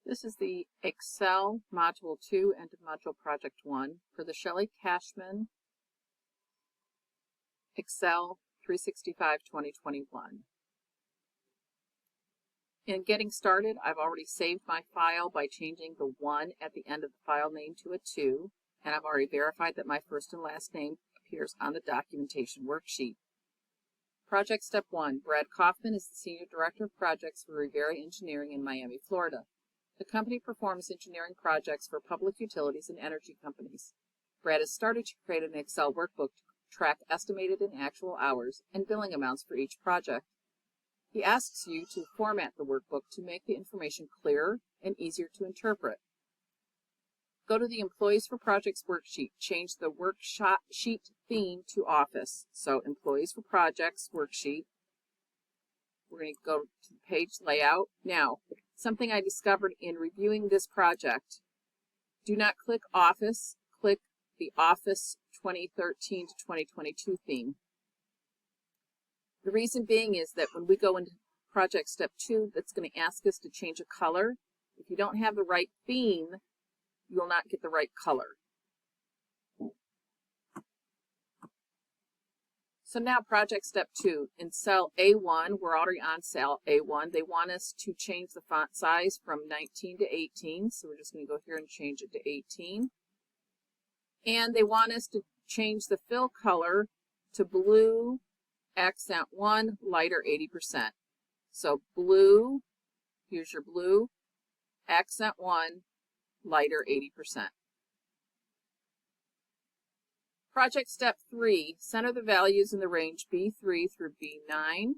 This is the Excel Module 2 and Module Project 1 for the Shelley Cashman Excel 365 2021. In getting started, I've already saved my file by changing the 1 at the end of the file name to a 2, and I've already verified that my first and last name appears on the documentation worksheet. Project Step 1. Brad Kaufman is the Senior Director of Projects for Rivera Engineering in Miami, Florida. The company performs engineering projects for public utilities and energy companies. Brad has started to create an Excel workbook to track estimated and actual hours and billing amounts for each project. He asks you to format the workbook to make the information clearer and easier to interpret. Go to the Employees for Projects worksheet. Change the worksheet theme to Office. So Employees for Projects worksheet. We're going to go to the page layout. Now, something I discovered in reviewing this project, do not click Office, click the Office 2013 to 2022 theme. The reason being is that when we go into Project Step 2, that's going to ask us to change a color. If you don't have the right theme, you'll not get the right color. So now Project Step 2, in cell A1, we're already on cell A1. They want us to change the font size from 19 to 18, so we're just going to go here and change it to 18. And they want us to change the fill color to blue, accent 1, lighter 80%. So blue, here's your blue, accent 1, lighter 80%. Project Step 3, center the values in the range B3 through B9.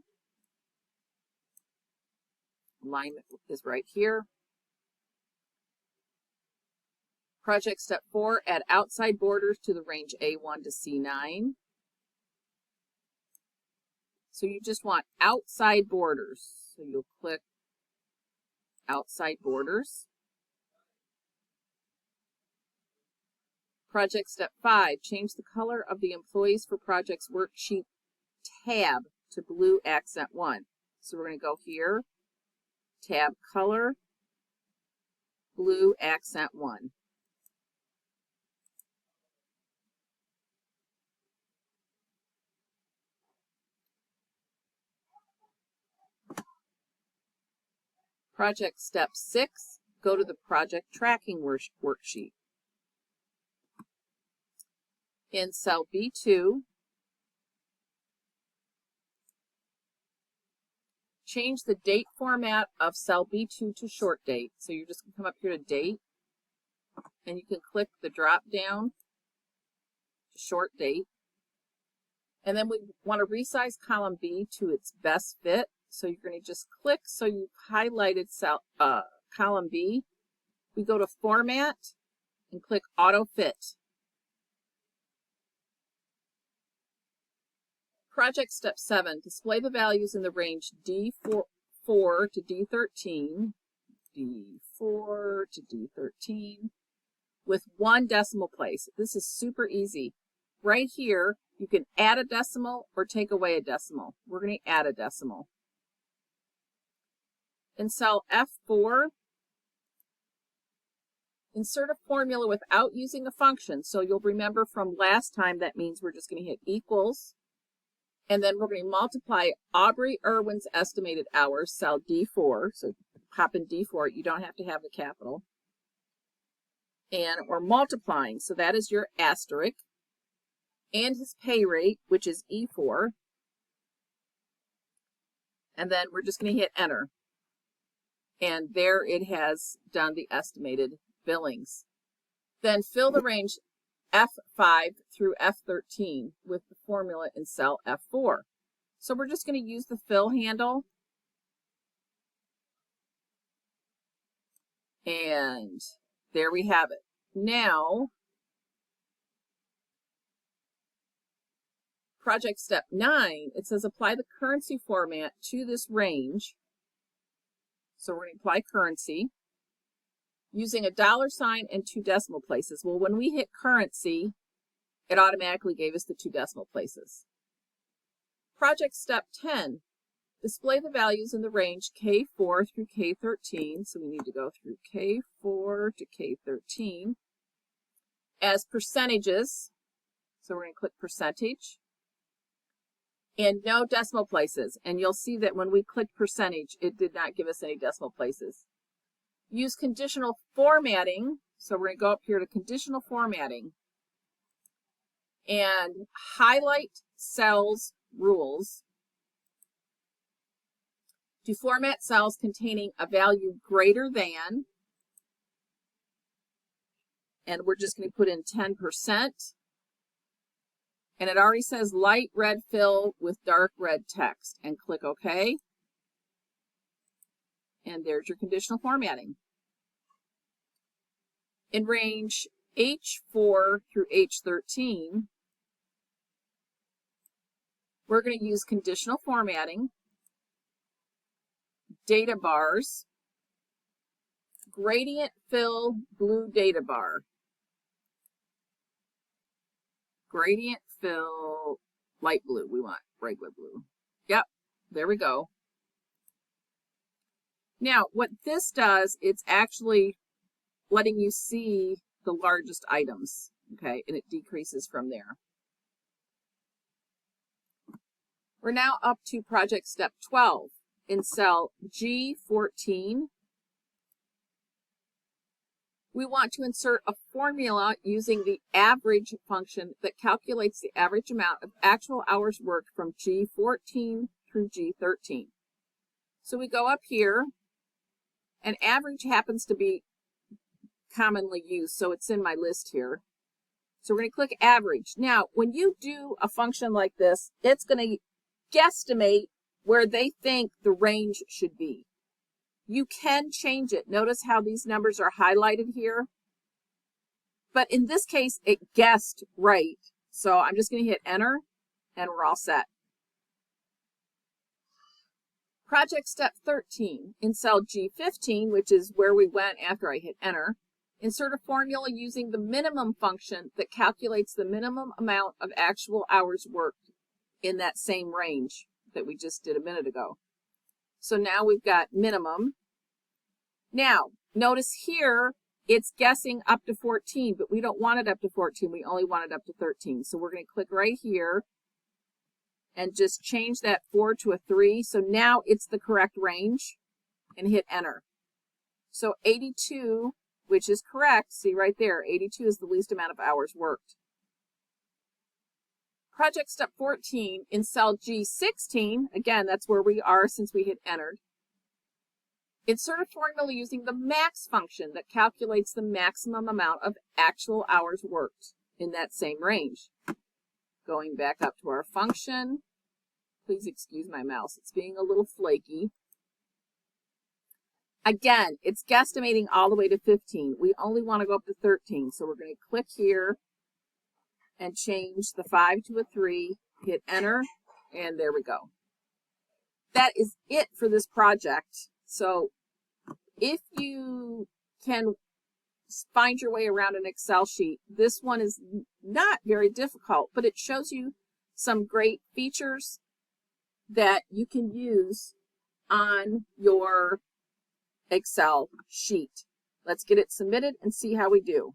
Alignment is right here. Project Step 4, add outside borders to the range A1 to C9. So you just want outside borders. So you'll click outside borders. Project Step 5, change the color of the Employees for Projects worksheet tab to blue accent 1. So we're going to go here, tab color, blue accent 1. Project Step 6, go to the Project Tracking worksheet. In cell B2, change the date format of cell B2 to short date. So you're just going to come up here to date, and you can click the drop down to short date. And then we want to resize column B to its best fit. So you're going to just click, so you've highlighted cell, column B. We go to Format and click Auto Fit. Project Step 7, display the values in the range D4 to D13, D4 to D13, with 1 decimal place. This is super easy. Right here, you can add a decimal or take away a decimal. We're going to add a decimal. In cell F4, insert a formula without using a function. So you'll remember from last time, that means we're just going to hit equals. And then we're going to multiply Aubrey Irwin's estimated hours, cell D4. So pop in D4. You don't have to have the capital. And we're multiplying. So that is your asterisk. And his pay rate, which is E4. And then we're just going to hit enter. And there it has done the estimated billings. Then fill the range F5 through F13 with the formula in cell F4. So we're just going to use the fill handle. And there we have it. Now, Project Step 9, it says apply the currency format to this range. So we're going to apply currency using a $sign and 2 decimal places. Well, when we hit currency, it automatically gave us the 2 decimal places. Project Step 10, Display the values in the range K4 through K13. So we need to go through K4 to K13 as percentages. So we're going to click percentage and no decimal places. And you'll see that when we click percentage, it did not give us any decimal places. Use conditional formatting. So we're going to go up here to conditional formatting and highlight cells rules to format cells containing a value greater than, and we're just going to put in 10%. And it already says light red fill with dark red text, and click OK. And there's your conditional formatting. In range H4 through H13, we're going to use conditional formatting, data bars, gradient fill blue data bar, gradient fill light blue. We want regular blue. Yep, there we go. Now, what this does, it's actually letting you see the largest items, okay, and it decreases from there. We're now up to project step 12. In cell G14, we want to insert a formula using the average function that calculates the average amount of actual hours worked from G14 through G13. So we go up here, and average happens to be commonly used, so it's in my list here. So we're going to click average. Now, when you do a function like this, it's going to guesstimate where they think the range should be. You can change it. Notice how these numbers are highlighted here. But in this case, it guessed right. So I'm just going to hit enter, and we're all set. Project step 13. In cell G15, which is where we went after I hit enter, insert a formula using the minimum function that calculates the minimum amount of actual hours worked in that same range that we just did a minute ago. So now we've got minimum. Now, notice here, it's guessing up to 14, but we don't want it up to 14. We only want it up to 13. So we're going to click right here and just change that 4 to a 3. So now it's the correct range, and hit enter. So 82, which is correct, see right there, 82 is the least amount of hours worked. Project step 14, in cell G16, again, that's where we are since we hit entered. Insert a formula using the max function that calculates the maximum amount of actual hours worked in that same range. Going back up to our function, please excuse my mouse, it's being a little flaky. Again, it's guesstimating all the way to 15. We only want to go up to 13, so we're going to click here and change the 5 to a 3, hit enter, and there we go. That is it for this project. So if you can find your way around an Excel sheet, this one is not very difficult, but it shows you some great features that you can use on your Excel sheet. Let's get it submitted and see how we do.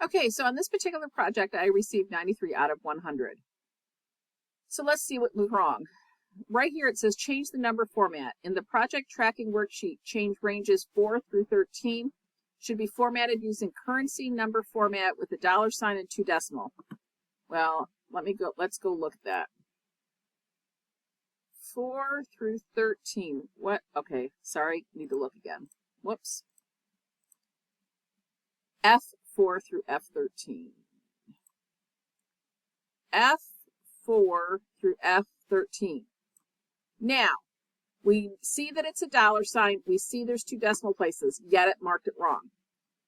Okay, so on this particular project, I received 93 out of 100. So let's see what went wrong. Right here it says change the number format. In the project tracking worksheet, change ranges 4 through 13 should be formatted using currency number format with a $sign and 2 decimal. Well, let's go look at that. 4 through 13. What? Okay, sorry, need to look again. Whoops. F4 through F13. F4 through F13. Now, we see that it's a $sign. We see there's 2 decimal places, yet it marked it wrong.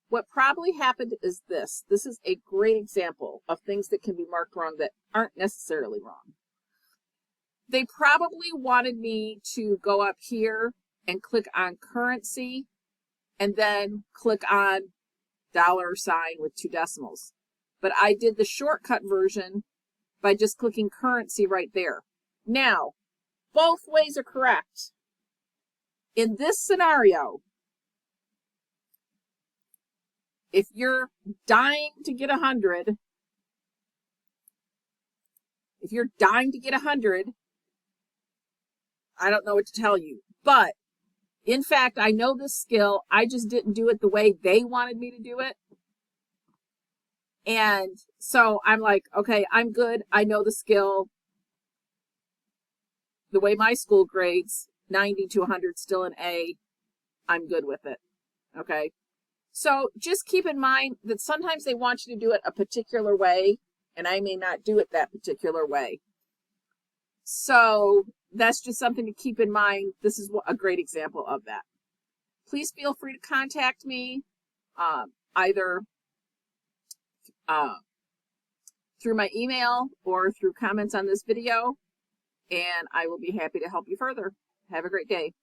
What probably happened is this. This is a great example of things that can be marked wrong that aren't necessarily wrong. They probably wanted me to go up here and click on currency and then click on $sign with 2 decimals. But I did the shortcut version by just clicking currency right there. Now, Both ways are correct. In this scenario, if you're dying to get 100, I don't know what to tell you. But in fact, I know this skill. I just didn't do it the way they wanted me to do it. And so I'm like, okay, I'm good. I know the skill. The way my school grades, 90 to 100, still an A. I'm good with it. Okay. So just keep in mind that sometimes they want you to do it a particular way, and I may not do it that particular way. So that's just something to keep in mind. This is a great example of that. Please feel free to contact me either through my email or through comments on this video, and I will be happy to help you further. Have a great day.